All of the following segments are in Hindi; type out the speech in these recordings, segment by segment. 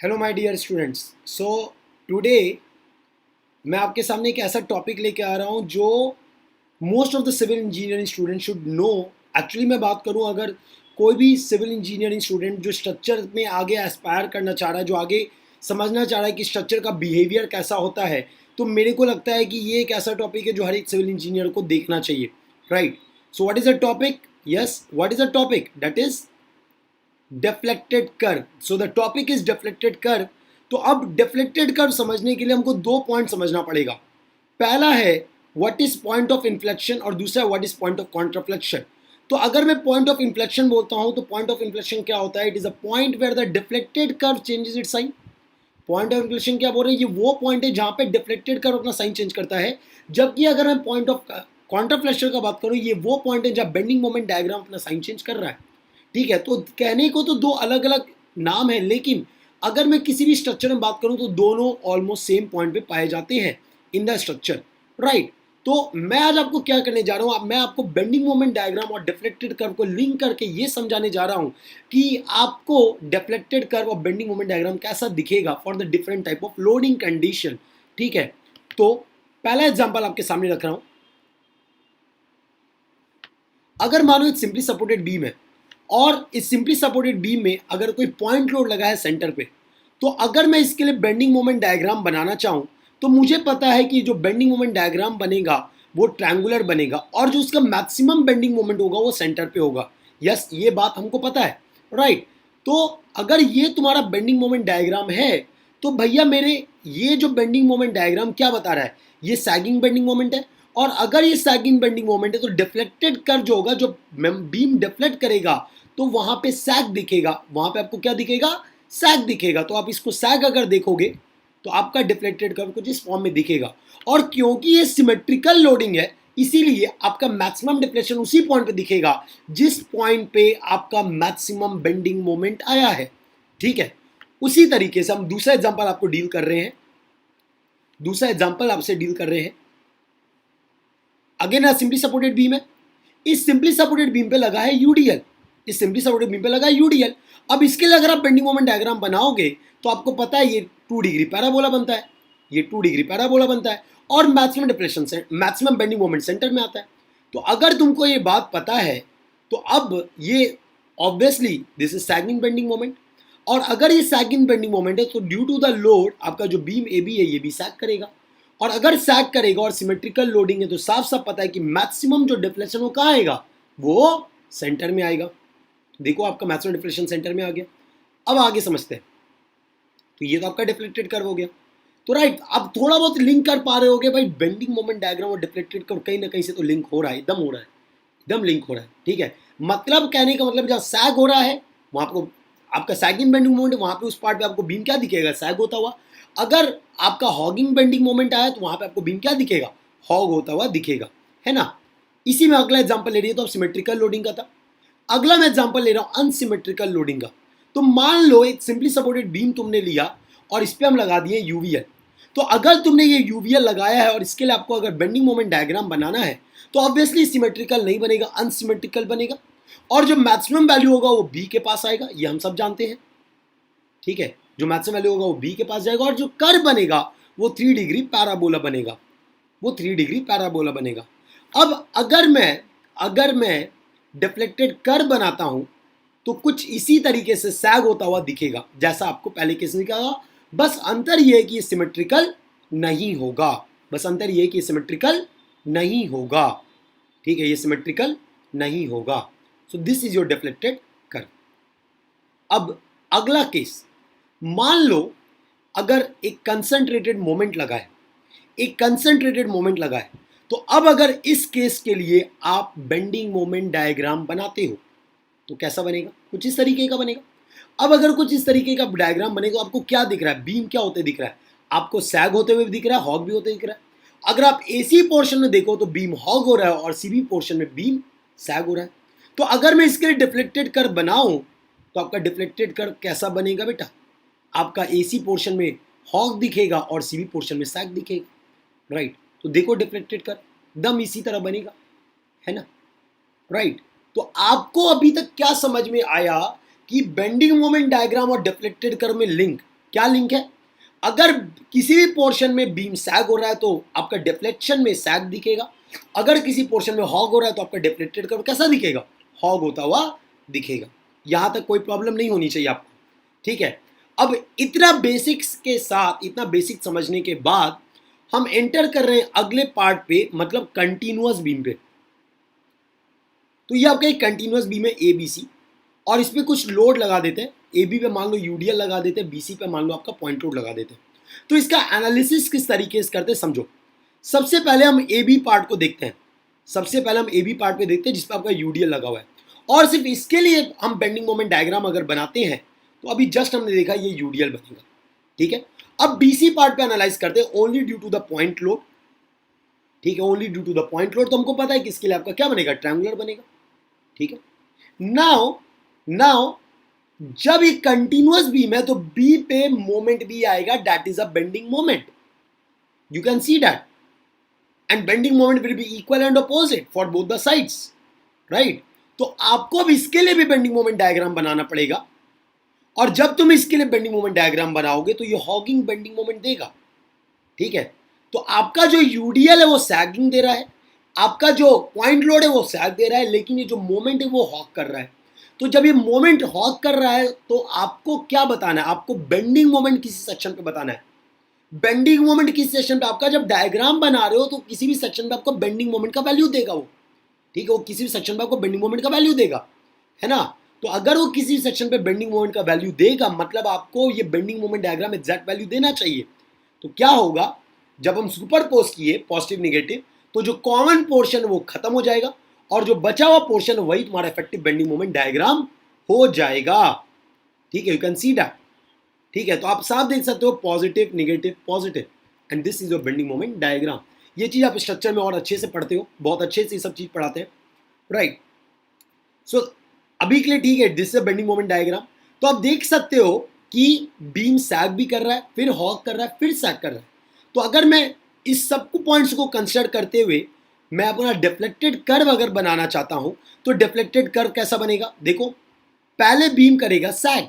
Hello my dear students. So today मैं आपके सामने एक ऐसा टॉपिक लेके आ रहा हूँ जो most of the civil engineering student should know. Actually मैं बात करूँ, अगर कोई भी सिविल इंजीनियरिंग स्टूडेंट जो स्ट्रक्चर में आगे एस्पायर करना चाह रहा है, जो आगे समझना चाह रहा है कि स्ट्रक्चर का बिहेवियर कैसा होता है, तो मेरे को लगता है कि ये एक ऐसा टॉपिक है जो हर एक सिविल इंजीनियर को देखना चाहिए। Right. So what is a topic? Yes, what is a topic? That is deflected curve. So the topic is deflected curve. तो अब डिफ्लेक्टेड कर्व समझने के लिए हमको दो पॉइंट समझना पड़ेगा। पहला है what is point of inflection और दूसरा व्हाट इज पॉइंट ऑफ कॉन्ट्राफ्लेक्शन। तो अगर मैं पॉइंट ऑफ इन्फ्लेक्शन बोलता हूं तो पॉइंट ऑफ इन्फ्लेक्शन क्या होता है? It is a point where the deflected curve changes its sign. Point of inflection क्या बोल रहे हैं? ये वो पॉइंट है जहां पे डिफ्लेक्टेड कर्व अपना साइन चेंज करता है। जबकि अगर मैं पॉइंट ऑफ कॉन्ट्राफ्लेक्शन का बात करूं, ये वो पॉइंट है जहां बेंडिंग मोमेंट डायग्राम अपना साइन चेंज कर रहा है। ठीक है, तो कहने को तो दो अलग अलग नाम है, लेकिन अगर मैं किसी भी स्ट्रक्चर में बात करूं तो दोनों ऑलमोस्ट सेम पॉइंट पे पाए जाते हैं इन द स्ट्रक्चर। राइट। तो मैं आज आपको क्या करने जा रहा हूं, मैं आपको बेंडिंग मोमेंट डायग्राम और डिफ्लेक्टेड कर्व को लिंक करके ये समझाने जा रहा हूं कि आपको डिफ्लेक्टेड कर्व और बेंडिंग मोमेंट डायग्राम कैसा दिखेगा for the different type of loading condition. ठीक है, तो पहला एग्जांपल आपके सामने रख रहा हूं। अगर मानो एक सिंपली सपोर्टेड बीम है और इस सिंपली सपोर्टेड बीम में अगर कोई पॉइंट लोड लगा है सेंटर पे, तो अगर मैं इसके लिए बेंडिंग मोमेंट डायग्राम बनाना चाहूं तो मुझे पता है कि जो बेंडिंग मोमेंट डायग्राम बनेगा वो ट्रायंगुलर बनेगा और जो उसका मैक्सिमम बेंडिंग मोमेंट होगा वो सेंटर पे होगा। यस, ये बात हमको पता है। राइट। तो अगर ये तुम्हारा बेंडिंग मोमेंट डायग्राम है तो भैया मेरे ये जो बेंडिंग मोमेंट डायग्राम क्या बता रहा है? ये सैगिंग बेंडिंग मोमेंट है। और अगर ये सैगिंग बेंडिंग मोमेंट है तो डिफ्लेक्टेड कर्व जो होगा, जो बीम डिफ्लेक्ट करेगा, तो वहां पे सैग दिखेगा। वहां पे आपको क्या दिखेगा? सैग दिखेगा। तो आप इसको सैग अगर देखोगे तो आपका डिफ्लेक्टेड कर्व कुछ इस फॉर्म में दिखेगा। और क्योंकि ये सिमेट्रिकल लोडिंग है, इसीलिए आपका मैक्सिमम डिफ्लेक्शन उसी पॉइंट पे दिखेगा जिस पॉइंट पे आपका मैक्सिमम बेंडिंग मोमेंट आया है। ठीक है, उसी तरीके से हम दूसरा एग्जांपल आपको डील कर रहे हैं। दूसरा एग्जांपल आपसे डील कर रहे हैं। अगेन सिंपली सपोर्टेड बीम है। इस सिंपली सपोर्टेड बीम पे लगा है यूडीएल। इस सिंपली सपोर्टेड बीम पे लगा है यूडीएल। अब इसके लिए अगर आप बेंडिंग मोमेंट डायग्राम बनाओगे तो आपको पता है ये 2 डिग्री पैराबोला बनता है। ये 2 डिग्री पैराबोला बनता है और मैक्सिमम डिप्रेशन से मैक्सिमम बेंडिंग मोमेंट सेंटर में आता है। तो अगर तुमको ये बात पता है तो अब ये obviously this is sagging bending moment. और अगर ये सैगिंग बेंडिंग मोमेंट है तो ड्यू टू द लोड आपका जो बीम ए बी है ये भी सैग करेगा। और अगर सैग करेगा और सिमेट्रिकल लोडिंग है तो साफ साफ पता है कि मैक्सिमम जो डिफ्लेक्शन वो कहाँ आएगा? वो सेंटर में आएगा। देखो आपका मैक्सिमम डिफ्लेक्शन सेंटर में आ गया। अब आगे समझते हैं। तो ये तो आपका डिफ्लेक्टेड कर्व हो गया। तो राइट, अब थोड़ा बहुत लिंक कर पा रहे होगे भाई, बेंडिंग मोमेंट डायग्राम और डिफ्लेक्टेड कर्व कहीं ना कहीं से तो लिंक हो रहा है, एकदम हो रहा है, एकदम लिंक हो रहा है। ठीक है, मतलब कहने का मतलब जहाँ सैग हो रहा है वहां आपको आपका सैगिंग बेंडिंग मोमेंट, वहां पे उस पार्ट पे आपको बीम क्या दिखेगा? सैग होता हुआ। अगर आपका हॉगिंग बेंडिंग मोमेंट आया तो वहां पे आपको बीम क्या दिखेगा? हॉग होता हुआ दिखेगा, है ना। इसी में अगला एग्जांपल ले रही है तो अब सिमेट्रिकल लोडिंग का था। अगला मैं एग्जांपल ले रहा हूं अनसिमेट्रिकल लोडिंग का। तो मान लो एक सिंपली सपोर्टेड बीम तुमने लिया और इस पे हम लगा दिए यूवीएल। तो अगर तुमने ये यूवीएल लगाया है और इसके लिए आपको अगर बेंडिंग मोमेंट डायग्राम बनाना है तो ऑब्वियसली सिमेट्रिकल नहीं बनेगा, अनसिमेट्रिकल बनेगा। और जो मैक्सिमम वैल्यू होगा वो बी के पास आएगा, ये हम सब जानते हैं। ठीक है, जो मैक्सिमम वैल्यू होगा वो बी के पास जाएगा और जो कर्व बनेगा वो 3 डिग्री पैराबोला बनेगा। वो 3 डिग्री पैराबोला बनेगा। अब अगर मैं डिफ्लेक्टेड कर्व बनाता हूं तो कुछ इसी तरीके से सैग होता हुआ दिखेगा जैसा आपको पहले केस में दिखा। बस अंतर यह है कि ये सिमेट्रिकल नहीं होगा। बस अंतर यह है कि ये सिमेट्रिकल नहीं होगा। ठीक है, ये सिमेट्रिकल नहीं होगा। So this is your deflected curve. अब अगला केस, मान लो अगर एक कंसंट्रेटेड मोमेंट लगा है, एक कंसंट्रेटेड मोमेंट लगा है, तो अब अगर इस केस के लिए आप बेंडिंग मोमेंट डायग्राम बनाते हो तो कैसा बनेगा? कुछ इस तरीके का बनेगा। अब अगर कुछ इस तरीके का डायग्राम बनेगा तो आपको क्या दिख रहा है? बीम क्या होते दिख रहा है? आपको सैग होते हुए भी दिख रहा है, हॉग भी होते दिख रहा है। अगर आप एसी पोर्शन में देखो तो बीम हॉग हो रहा है और सीबी पोर्शन में बीम सैग हो रहा है। तो अगर मैं इसके लिए डिफ्लेक्टेड कर्व बनाऊं तो आपका डिफ्लेक्टेड कर्व कैसा बनेगा बेटा? आपका एसी पोर्शन में हॉग दिखेगा और सीबी पोर्शन में सैग दिखेगा। राइट। तो देखो डिफ्लेक्टेड कर्व दम इसी तरह बनेगा, है ना। राइट। तो आपको अभी तक क्या समझ में आया कि बेंडिंग मोमेंट डायग्राम और डिफ्लेक्टेड कर्व में लिंक? क्या लिंक है? अगर किसी भी पोर्शन में बीम सैग हो रहा है तो आपका डिफ्लेक्शन में सैग दिखेगा, अगर किसी पोर्शन में हॉग हो रहा है तो आपका डिफ्लेक्टेड कर्व कैसा दिखेगा? हॉग होता हुआ दिखेगा। यहां तक कोई प्रॉब्लम नहीं होनी चाहिए आपको, ठीक है। अब इतना बेसिक्स के साथ, इतना बेसिक समझने के बाद हम एंटर कर रहे हैं अगले पार्ट पे, मतलब कंटिन्यूअस बीम पे। तो ये आपका एक कंटिन्यूअस बीम है ABC, और इस पर कुछ लोड लगा देते हैं। AB पे मान लो यूडीएल लगा देते हैं, BC पे मान लो आपका पॉइंट लोड लगा देते हैं। तो इसका एनालिसिस किस तरीके से करते हैं समझो। सबसे पहले हम AB पार्ट को देखते हैं, सबसे पहले हम AB पार्ट पे देखते हैं जिस पर आपका यूडीएल लगा हुआ है, और सिर्फ इसके लिए हम बेंडिंग मोमेंट डायग्राम अगर बनाते हैं तो अभी जस्ट हमने देखा ये यूडीएल बनेगा, ठीक है। अब BC पार्ट पे एनालाइज करते हैं only due to the point load, ठीक है, only due to the point load. तो हमको पता है कि इसके लिए आपका क्या बनेगा? ट्रायंगुलर बनेगा, ठीक है। नाउ जब ये कंटिन्यूअस बीम है तो बी पे मोमेंट भी आएगा, that is a bending moment, you can see that, and bending moment will be equal and opposite for both the sides, right. तो आपको अब इसके लिए भी बेंडिंग मोमेंट डायग्राम बनाना पड़ेगा, और जब तुम इसके लिए बेंडिंग मोमेंट डायग्राम बनाओगे तो ये हॉगिंग बेंडिंग मोमेंट देगा, ठीक है। तो आपका जो यूडीएल है वो सैगिंग दे रहा है, आपका जो पॉइंट लोड है वो सैग दे रहा है, लेकिन ये जो मोमेंट है वो हॉक कर रहा है। तो जब ये मोमेंट हॉक कर रहा है तो आपको क्या बताना है? आपको बेंडिंग मोमेंट किसी सेक्शन पे बताना है। बेंडिंग मोमेंट किस सेक्शन पे? आपका जब डायग्राम बना रहे हो तो किसी भी सेक्शन पे आपको बेंडिंग मोमेंट का वैल्यू देगा वो, ठीक है, वो किसी भी सेक्शन पे आपको बेंडिंग मोमेंट का वैल्यू देगा, है ना। तो अगर वो किसी सेक्शन पे बेंडिंग मोमेंट का वैल्यू देगा, मतलब आपको ये bending moment diagram exact value देना चाहिए। तो क्या होगा, जब हम सुपर पोज किए पॉजिटिव निगेटिव, तो जो कॉमन पोर्शन वो खत्म हो जाएगा, और जो बचा हुआ पोर्शन वही तुम्हारा इफेक्टिव बेंडिंग मोमेंट डायग्राम हो जाएगा, ठीक है, यू कैन सी दैट, ठीक है। तो आप साफ देख सकते हो positive negative positive, and this is your bending moment diagram. ये चीज आप स्ट्रक्चर में और अच्छे से पढ़ते हो, बहुत अच्छे से ये सब चीज पढ़ाते हैं, राइट। सो अभी के लिए ठीक है, this is bending moment diagram. तो आप देख सकते हो कि बीम सैग भी कर रहा है, फिर हॉक कर रहा है, फिर सैग कर रहा है। तो अगर मैं इस सब पॉइंट्स को कंसिडर करते हुए मैं अपना डिफ्लेक्टेड कर्व अगर बनाना चाहता हूं तो डिफ्लेक्टेड कर्व कैसा बनेगा? देखो, पहले बीम करेगा सैग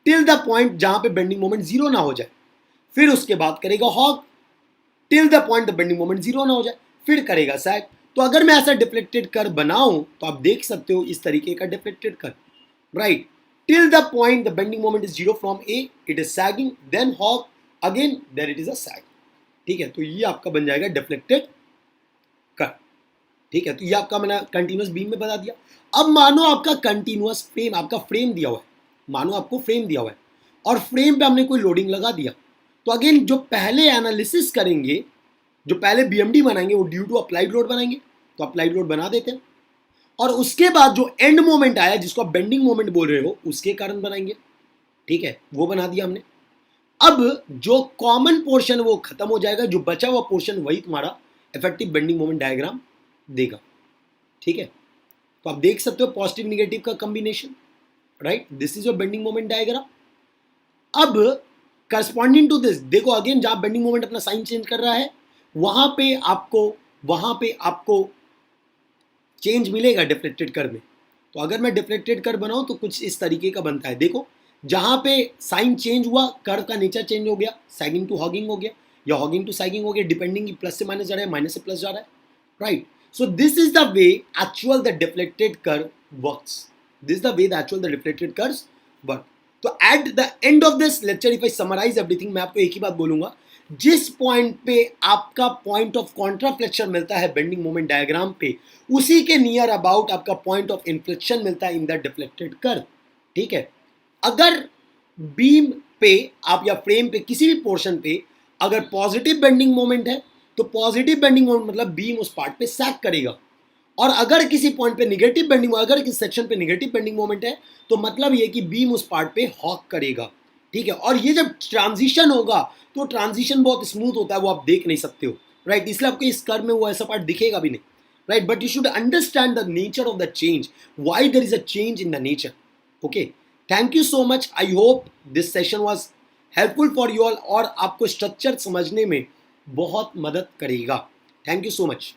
टिल द पॉइंट जहां पे बेंडिंग मोमेंट जीरो ना हो जाए, फिर उसके बाद करेगा hog till the point the bending moment zero ना हो जाए, फिर करेगा सैग। तो अगर मैं ऐसा डिफ्लेक्टेड कर्व बनाऊं तो आप देख सकते हो इस तरीके का deflected curve, right. Till the point the bending moment is zero from A, it is sagging, then hog again, then it is a sag, ठीक है। तो ये आपका बन जाएगा डिफ्लेक्टेड कर्व, ठीक है। तो ये आपका मैंने कंटिन्यूअस बीम में बता दिया। अब मानो आपका कंटिन्यूअस फ्रेम, आपका फ्रेम दिया हुआ है, मानो आपको फ्रेम दिया हुआ है और फ्रेम पे हमने कोई लोडिंग लगा दिया, तो अगेन जो पहले एनालिसिस करेंगे, जो पहले बीएमडी बनाएंगे वो ड्यू टू अप्लाइड लोड बनाएंगे, तो अप्लाइड लोड बना देते हैं, और उसके बाद जो एंड मोमेंट आया जिसको आप बेंडिंग मोमेंट बोल रहे हो उसके कारण बनाएंगे, ठीक है, वो बना दिया हमने। अब जो कॉमन पोर्शन वो खत्म हो जाएगा, जो बचा हुआ पोर्शन वही तुम्हारा इफेक्टिव बेंडिंग मोमेंट डायग्राम देगा, ठीक है। तो आप देख सकते हो पॉजिटिव निगेटिव का combination, right, this is your bending moment diagram. अब करस्पॉन्डिंग टू दिस देखो, अगेन जहां बेंडिंग मोमेंट अपना साइन चेंज कर रहा है वहां पे आपको चेंज मिलेगा डिफ्लेक्टेड कर्व में। तो अगर मैं डिफ्लेक्टेड कर्व बनाऊं तो कुछ इस तरीके का बनता है, देखो जहां पे साइन चेंज हुआ कर्व का नेचर चेंज हो गया, सैगिंग टू हॉगिंग हो गया या हॉगिंग टू सैगिंग हो गया, डिपेंडिंग प्लस से माइनस जा रहा है, माइनस से प्लस जा रहा है, right. So this is the way actual the deflected curve works. This is the way the actual the deflected curves work. तो at the end of this lecture if I summarize everything, मैं आपको एक ही बात बोलूंगा, जिस पॉइंट पे आपका पॉइंट ऑफ कॉन्ट्राफ्लेक्शन मिलता है बेंडिंग मोमेंट डायग्राम पे, उसी के नियर अबाउट आपका पॉइंट ऑफ इन्फ्लेक्शन मिलता है इन द डिफ्लेक्टेड कर्व, ठीक है। अगर बीम पे आप या फ्रेम पे किसी भी पोर्शन पे अगर पॉजिटिव बेंडिंग मोमेंट है तो पॉजिटिव बेंडिंग मोमेंट मतलब बीम उस पार्ट पे सैग करेगा, और अगर किसी पॉइंट पे निगेटिव बेंडिंग, अगर किसी सेक्शन पे निगेटिव बेंडिंग मोमेंट है तो मतलब ये कि बीम उस पार्ट पे हॉक करेगा, ठीक है। और ये जब ट्रांजिशन होगा तो ट्रांजिशन बहुत स्मूथ होता है, वो आप देख नहीं सकते हो, राइट, इसलिए आपको इस कर्व में वो ऐसा पार्ट दिखेगा भी नहीं, right. But you should understand the nature of the change, why there is a change in the nature, okay. Thank you so much, I hope this session was helpful for you all और आपको स्ट्रक्चर समझने में बहुत मदद करेगा। Thank you so much.